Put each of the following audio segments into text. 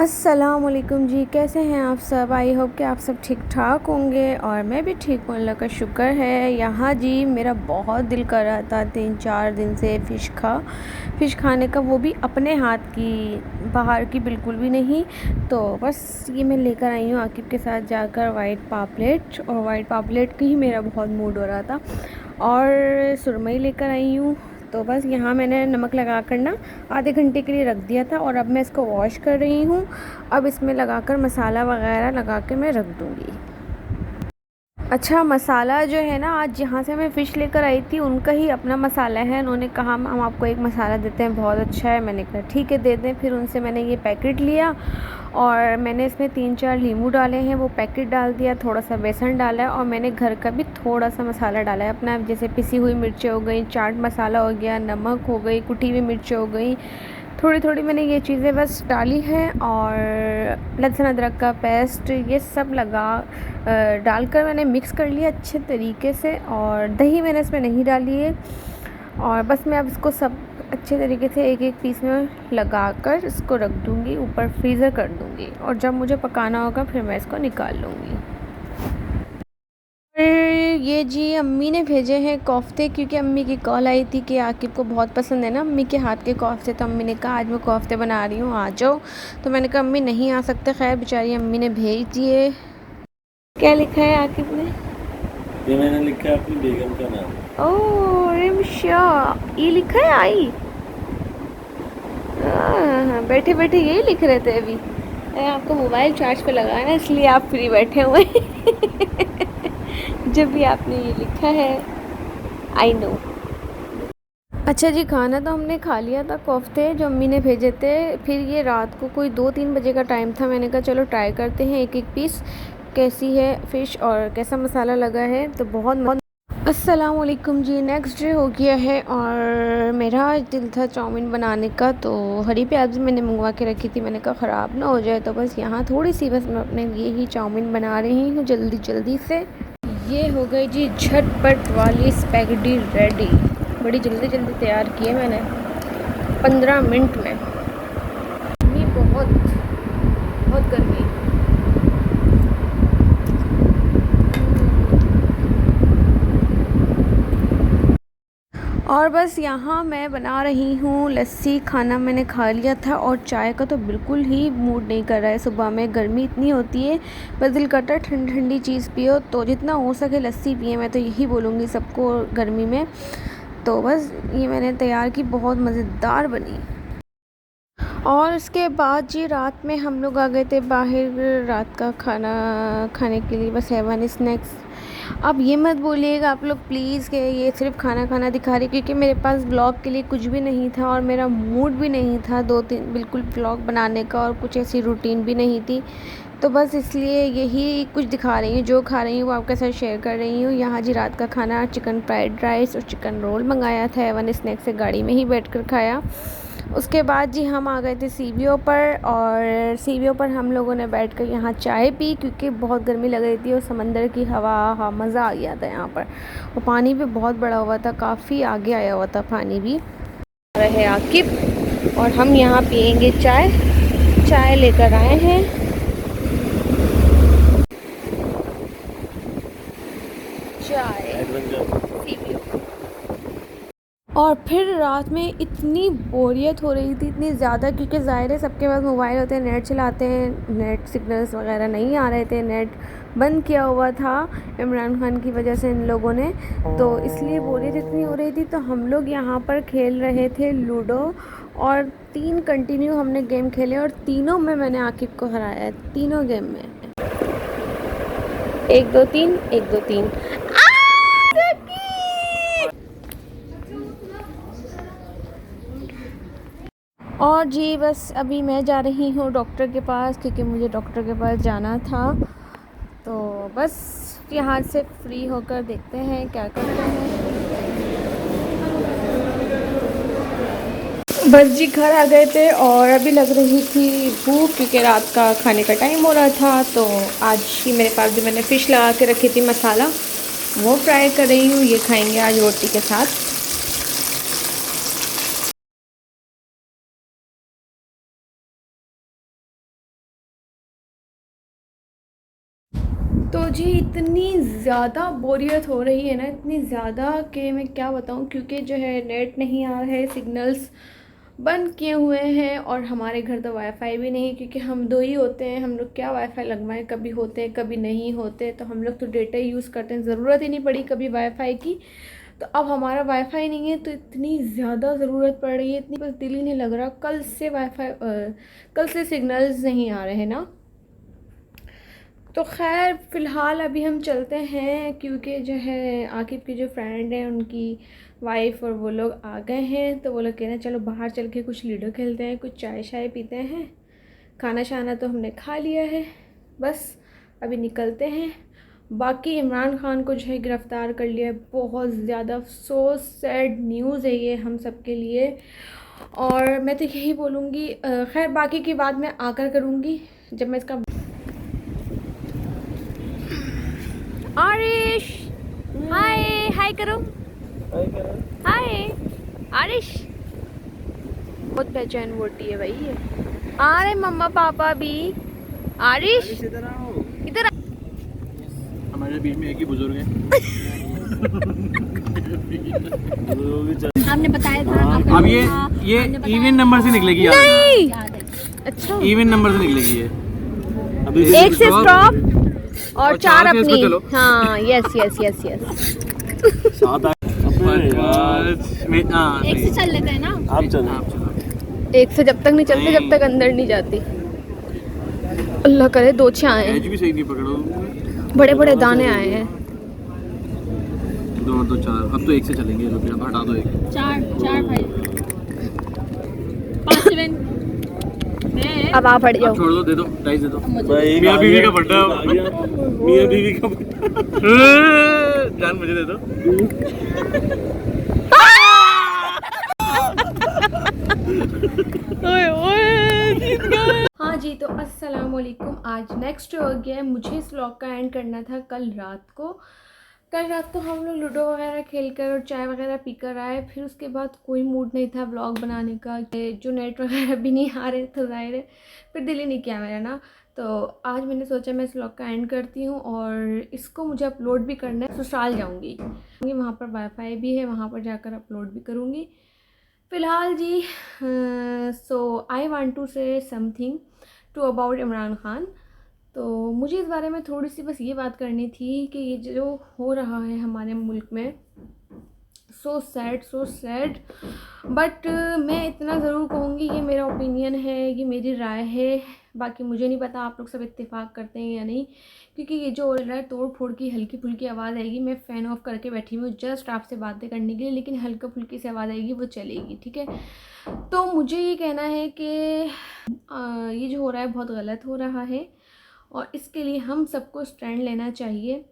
अस्सलामुअलैकुम जी, कैसे हैं आप सब। आई होप कि आप सब ठीक ठाक होंगे और मैं भी ठीक हूँ, अल्लाह का शुक्र है। यहाँ जी मेरा बहुत दिल कर रहा था 3-4 दिन से फ़िश खाने का, वो भी अपने हाथ की, बाहर की बिल्कुल भी नहीं। तो बस ये मैं लेकर आई हूँ आकिब के साथ जाकर वाइट पापलेट, और वाइट पापलेट की ही मेरा बहुत मूड हो रहा था, और सुरमई लेकर आई हूँ। तो बस यहाँ मैंने नमक लगा कर ना आधे घंटे के लिए रख दिया था, और अब मैं इसको वॉश कर रही हूँ। अब इसमें लगाकर मसाला वगैरह लगा के मैं रख दूँगी। अच्छा, मसाला जो है ना, आज जहाँ से मैं फ़िश लेकर आई थी उनका ही अपना मसाला है। उन्होंने कहा हम आपको एक मसाला देते हैं, बहुत अच्छा है। मैंने कहा ठीक है दे दें। फिर उनसे मैंने ये पैकेट लिया और मैंने इसमें 3-4 नींबू डाले हैं, वो पैकेट डाल दिया, थोड़ा सा बेसन डाला है, और मैंने घर का भी थोड़ा सा मसाला डाला है अपना, जैसे पिसी हुई मिर्चें हो गई, चाट मसाला हो गया, नमक हो गई, कुटी हुई मिर्चें हो गई, थोड़ी थोड़ी मैंने ये चीज़ें बस डाली हैं। और लहसुन अदरक का पेस्ट ये सब डालकर मैंने मिक्स कर लिया अच्छे तरीके से, और दही मैंने इसमें नहीं डाली है। और बस मैं अब इसको सब अच्छे तरीके से एक एक पीस में लगाकर इसको रख दूँगी, ऊपर फ्रीज़र कर दूँगी, और जब मुझे पकाना होगा फिर मैं इसको निकाल लूँगी। फिर ये जी अम्मी ने भेजे हैं कोफ्ते, क्योंकि अम्मी की कॉल आई थी कि आकिब को बहुत पसंद है ना अम्मी के हाथ के कोफ्ते। तो अम्मी ने कहा आज मैं कोफ्ते बना रही हूँ, आ जाओ। तो मैंने कहा अम्मी नहीं आ सकते, खैर बेचारी अम्मी ने भेज दिए। क्या लिखा है आकिब ने? ये मैंने लिखा है अपनी बेगम का नाम। ओह रिमशा, ये लिखा है आई। हाँ, बैठे बैठे यही लिख रहे थे अभी। आपको मोबाइल चार्ज पे लगा है ना, इसलिए आप फ्री बैठे हुए हैं। जब भी आपने ये लिखा है, आई नो। अच्छा जी, खाना तो हमने खा लिया था, कोफ्ते जो अम्मी ने भेजे थे। फिर ये रात को कोई 2-3 बजे का टाइम था, मैंने कहा चलो ट्राई करते हैं एक एक पीस, कैसी है फ़िश और कैसा मसाला लगा है। तो बहुत अस्सलाम वालेकुम जी, नेक्स्ट डे हो गया है और मेरा आज दिल था चाउमीन बनाने का। तो हरी प्याज मैंने मंगवा के रखी थी, मैंने कहा ख़राब ना हो जाए, तो बस यहाँ थोड़ी सी बस मैं अपने लिए ही चाउमीन बना रही हूँ जल्दी जल्दी से। ये हो गई जी झटपट वाली स्पैगेटी रेडी, बड़ी जल्दी जल्दी तैयार की है मैंने 15 मिनट में। गर्मी बहुत बहुत गर्मी। और बस यहाँ मैं बना रही हूँ लस्सी। खाना मैंने खा लिया था और चाय का तो बिल्कुल ही मूड नहीं कर रहा है। सुबह में गर्मी इतनी होती है, बस दिल करता है ठंडी ठंडी चीज़ पियो। तो जितना हो सके लस्सी पिए, मैं तो यही बोलूँगी सबको गर्मी में। तो बस ये मैंने तैयार की, बहुत मज़ेदार बनी। और उसके बाद जी रात में हम लोग आ गए थे बाहर रात का खाना खाने के लिए, बस हेवन स्नैक्स। अब ये मत बोलिएगा आप लोग प्लीज़ कि ये सिर्फ खाना खाना दिखा रही, क्योंकि मेरे पास ब्लॉग के लिए कुछ भी नहीं था और मेरा मूड भी नहीं था 2-3 बिल्कुल ब्लॉग बनाने का, और कुछ ऐसी रूटीन भी नहीं थी। तो बस इसलिए यही कुछ दिखा रही हूँ, जो खा रही हूँ वो आपके साथ शेयर कर रही हूँ। यहाँ जी रात का खाना चिकन फ्राइड राइस और चिकन रोल मंगाया था एवन स्नैक से, गाड़ी में ही बैठकर खाया। उसके बाद जी हम आ गए थे सीबीओ पर, और सीबीओ पर हम लोगों ने बैठकर यहाँ चाय पी, क्योंकि बहुत गर्मी लग रही थी, और समंदर की हवा, हाँ मज़ा आ गया था यहाँ पर। और पानी भी बहुत बड़ा हुआ था, काफ़ी आगे आया हुआ था पानी भी। रहे आकिब और हम यहाँ पियेंगे चाय, चाय लेकर आए हैं। चाय सीबीओ। और फिर रात में इतनी बोरियत हो रही थी, इतनी ज़्यादा, क्योंकि ज़ाहिर है सबके पास मोबाइल होते हैं, नेट चलाते हैं, नेट सिग्नल्स वगैरह नहीं आ रहे थे, नेट बंद किया हुआ था इमरान खान की वजह से इन लोगों ने। तो इसलिए बोरियत इतनी हो रही थी, तो हम लोग यहाँ पर खेल रहे थे लूडो, और 3 कंटिन्यू हमने गेम खेले, और तीनों में मैंने आकिब को हराया है, तीनों गेम में। 1-2-3 1-2-3। और जी बस अभी मैं जा रही हूँ डॉक्टर के पास, क्योंकि मुझे डॉक्टर के पास जाना था। तो बस यहाँ से फ्री होकर देखते हैं क्या करते हैं। बस जी घर आ गए थे और अभी लग रही थी भूख, क्योंकि रात का खाने का टाइम हो रहा था। तो आज ही मेरे पास जो मैंने फ़िश लगा के रखी थी मसाला, वो फ्राई कर रही हूँ, ये खाएंगे आज रोटी के साथ। तो जी इतनी ज़्यादा बोरियत हो रही है ना, इतनी ज़्यादा कि मैं क्या बताऊँ, क्योंकि जो है नेट नहीं आ रहा है, सिग्नल्स बंद किए हुए हैं और हमारे घर तो वाईफाई भी नहीं, क्योंकि हम दो ही होते हैं। हम लोग क्या वाईफाई लगवाएं, कभी होते हैं कभी नहीं होते, तो हम लोग तो डेटा यूज़ करते हैं, ज़रूरत ही नहीं पड़ी कभी वाईफाई की। तो अब हमारा वाईफाई नहीं है तो इतनी ज़्यादा ज़रूरत पड़ रही है, इतनी बस दिल ही नहीं लग रहा। कल से सिग्नल्स नहीं आ रहे हैं ना। तो खैर फ़िलहाल अभी हम चलते हैं, क्योंकि जो है आकिब की जो फ्रेंड है उनकी वाइफ और वो लोग आ गए हैं, तो वो लोग कह रहे हैं चलो बाहर चल के कुछ लूडो खेलते हैं, कुछ चाय शाय पीते हैं। खाना शाना तो हमने खा लिया है, बस अभी निकलते हैं। बाकी इमरान खान को जो है गिरफ़्तार कर लिया है, बहुत ज़्यादा सो सैड न्यूज़ है ये हम सब के लिए। और मैं तो यही बोलूँगी, खैर बाकी की बात मैं आकर करूँगी जब मैं इसका। आरिश हाय, हाय करो, हाय आरिश। बहुत बेचैन बोलती है भाई ये। आ रहे मम्मा पापा भी। आरिश इधर हमारे बीच में एक ही बुजुर्ग है। आपने बताया था। अब ये इवन नंबर से निकलेगी यार। नहीं, अच्छा इवन नंबर से निकलेगी ये। अभी एक से स्टॉप और चार से इसको अपनी। चलो। हाँ यस यस यस यस। सात आठ एक से चल लेते हैं ना। आप चलो। एक से जब तक नहीं चलते, जब तक अंदर नहीं जाती। अल्लाह करे दो छः आए एज हैं, भी सही नहीं पकड़ो। बड़े बड़े दाने आए हैं। दो और दो चार। अब तो एक से चलेंगे, ये लोग अब हटा दो एक। चार भाई, 5 7। अब आप हट जाओ। अब छोड़ दो, दे दो, डाइस दे दो। भाई मियां बीवी का बर्थडे आ गया। मियां बीवी का जान मुझे दे दो। हाँ जी, तो अस्सलाम वालेकुम। आज नेक्स्ट हो गया है, मुझे इस व्लॉग का एंड करना था कल रात को। कल रात को हम लोग लूडो वगैरह खेलकर और चाय वगैरह पीकर आए, फिर उसके बाद कोई मूड नहीं था व्लॉग बनाने का, जो नेट वगैरह भी नहीं आ रहे तो जाहिर है फिर दिल ही नहीं किया मेरा ना। तो आज मैंने सोचा मैं इस व्लॉग का एंड करती हूँ, और इसको मुझे अपलोड भी करना है। ससुराल जाऊँगी, वहाँ पर वाईफाई भी है, वहाँ पर जाकर अपलोड भी करूँगी। फ़िलहाल जी, so I want to say something to about Imran Khan. तो मुझे इस बारे में थोड़ी सी बस ये बात करनी थी कि ये जो हो रहा है हमारे मुल्क में, सो सैड। बट मैं इतना ज़रूर कहूँगी, ये मेरा ओपिनियन है, ये मेरी राय है। बाकी मुझे नहीं पता आप लोग सब इत्तेफाक करते हैं या नहीं, क्योंकि ये जो हो रहा है तोड़ फोड़ की हल्की फुल्की आवाज़ आएगी। मैं फ़ैन ऑफ करके बैठी हूँ जस्ट आपसे बातें करने के लिए, लेकिन हल्का फुल्की से आवाज़ आएगी वो चलेगी, ठीक है। तो मुझे ये कहना है कि ये जो हो रहा है बहुत गलत हो रहा है, और इसके लिए हम सबको स्टैंड लेना चाहिए।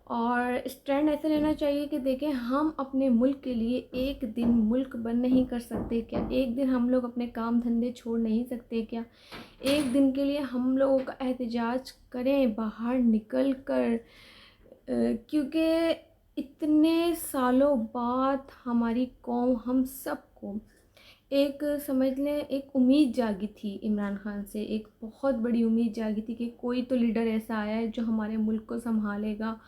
और स्टैंड ऐसे लेना चाहिए कि देखें, हम अपने मुल्क के लिए एक दिन मुल्क बंद नहीं कर सकते क्या? एक दिन हम लोग अपने काम धंधे छोड़ नहीं सकते क्या? एक दिन के लिए हम लोगों का एहतजाज करें बाहर निकल कर, क्योंकि इतने सालों बाद हमारी कौम, हम सबको एक समझ लें एक उम्मीद जागी थी इमरान खान से, एक बहुत बड़ी उम्मीद जागी थी कि कोई तो लीडर ऐसा आया है जो हमारे मुल्क को संभालेगा,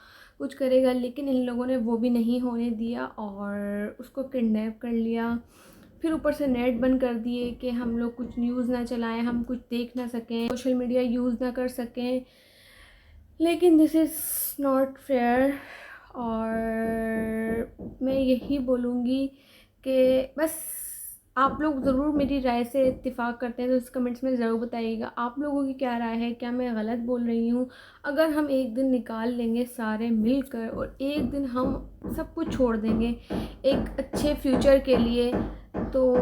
कुछ करेगा। लेकिन इन लोगों ने वो भी नहीं होने दिया और उसको किडनैप कर लिया। फिर ऊपर से नेट बंद कर दिए कि हम लोग कुछ न्यूज़ ना चलाएं, हम कुछ देख ना सकें, सोशल मीडिया यूज़ ना कर सकें। लेकिन दिस इज़ नॉट फेयर। और मैं यही बोलूँगी कि बस आप लोग ज़रूर मेरी राय से इत्तेफाक करते हैं तो इस कमेंट्स में ज़रूर बताइएगा आप लोगों की क्या राय है, क्या मैं गलत बोल रही हूँ। अगर हम एक दिन निकाल लेंगे सारे मिलकर और एक दिन हम सब कुछ छोड़ देंगे एक अच्छे फ्यूचर के लिए, तो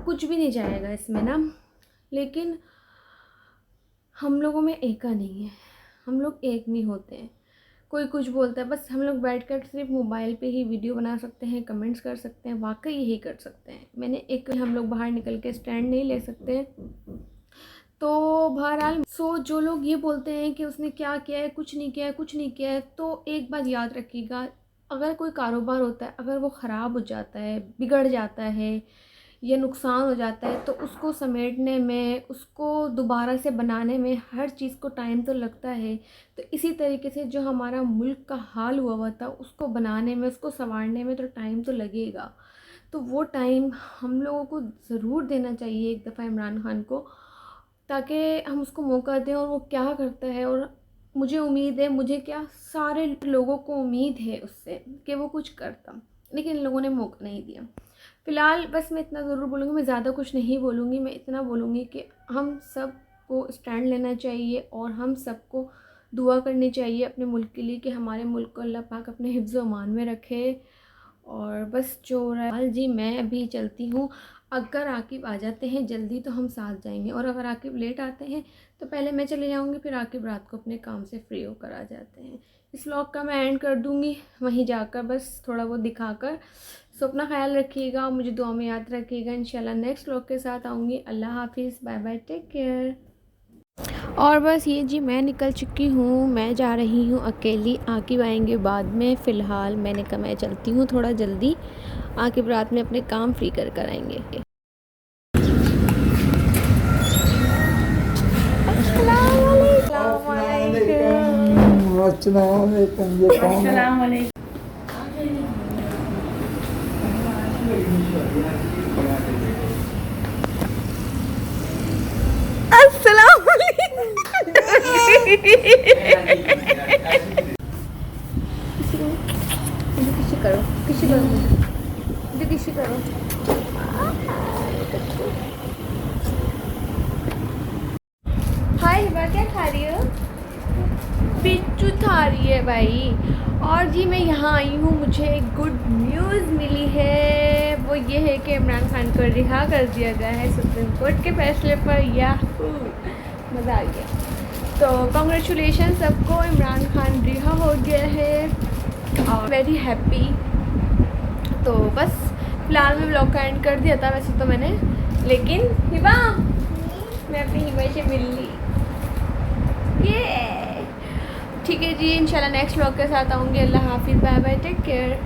कुछ भी नहीं जाएगा इसमें ना। लेकिन हम लोगों में एका नहीं है, हम लोग एक नहीं होते हैं। कोई कुछ बोलता है, बस हम लोग बैठकर सिर्फ मोबाइल पे ही वीडियो बना सकते हैं, कमेंट्स कर सकते हैं, वाकई यही कर सकते हैं। मैंने एक हम लोग बाहर निकल के स्टैंड नहीं ले सकते। तो बहरहाल जो लोग ये बोलते हैं कि उसने क्या किया है, कुछ नहीं किया है, कुछ नहीं किया है, तो एक बात याद रखिएगा, अगर कोई कारोबार होता है, अगर वो ख़राब हो जाता है, बिगड़ जाता है, या नुकसान हो जाता है तो उसको समेटने में, उसको दोबारा से बनाने में हर चीज़ को टाइम तो लगता है। तो इसी तरीके से जो हमारा मुल्क का हाल हुआ था उसको बनाने में, उसको संवारने में तो टाइम तो लगेगा। तो वो टाइम हम लोगों को ज़रूर देना चाहिए एक दफ़ा इमरान खान को, ताकि हम उसको मौका दें और वो क्या करता है। और मुझे उम्मीद है, मुझे क्या सारे लोगों को उम्मीद है उससे कि वो कुछ करता, लेकिन लोगों ने मौका नहीं दिया। फ़िलहाल बस मैं इतना ज़रूर बोलूँगी, मैं ज़्यादा कुछ नहीं बोलूँगी, मैं इतना बोलूँगी कि हम सब को स्टैंड लेना चाहिए और हम सबको दुआ करनी चाहिए अपने मुल्क के लिए कि हमारे मुल्क को अल्लाह पाक अपने हिफ्ज़ व अमान में रखे। और बस जो हो रहा है जी, मैं अभी चलती हूँ। अगर आकिब आ जाते हैं जल्दी तो हम साथ जाएंगे, और अगर आकिब लेट आते हैं तो पहले मैं चले जाऊँगी, फिर आकिब रात को अपने काम से फ्री होकर आ जाते हैं। इस व्लॉग का मैं एंड कर दूँगी वहीं जाकर, बस थोड़ा बहुत दिखाकर। सो अपना ख्याल रखिएगा, मुझे दुआ में याद रखिएगा। इंशाल्लाह नेक्स्ट व्लॉग के साथ आऊँगी। अल्लाह हाफिज़, बाय बाय, टेक केयर। और बस ये जी, मैं निकल चुकी हूँ, मैं जा रही हूँ अकेली। आकिब आएंगे बाद में। फ़िलहाल मैंने कहा मैं चलती हूँ थोड़ा जल्दी, आकिब रात में अपने काम फ्री कर आएंगे। किसी करो, किसी करो, मुझे किसी करो। हाय हिबा, क्या खा रही हो? बिच्छू खा रही है भाई। और जी मैं यहाँ आई हूँ, मुझे एक गुड न्यूज़ मिली है। वो ये है कि इमरान खान को रिहा कर दिया गया है सुप्रीम कोर्ट के फैसले पर। याहू, मज़ा आ गया। तो कॉन्ग्रेचुलेशन सबको, इमरान खान रिहा हो गया है और वेरी हैप्पी। तो बस फ़िलहाल मैं व्लॉग का एंड कर दिया था वैसे तो मैंने, लेकिन हिबा, मैं अपनी हिबा से मिल ली। ये ठीक है जी, इंशाल्लाह नेक्स्ट व्लॉग के साथ आऊँगी। अल्लाह हाफिज़, बाय बाय, टेक केयर।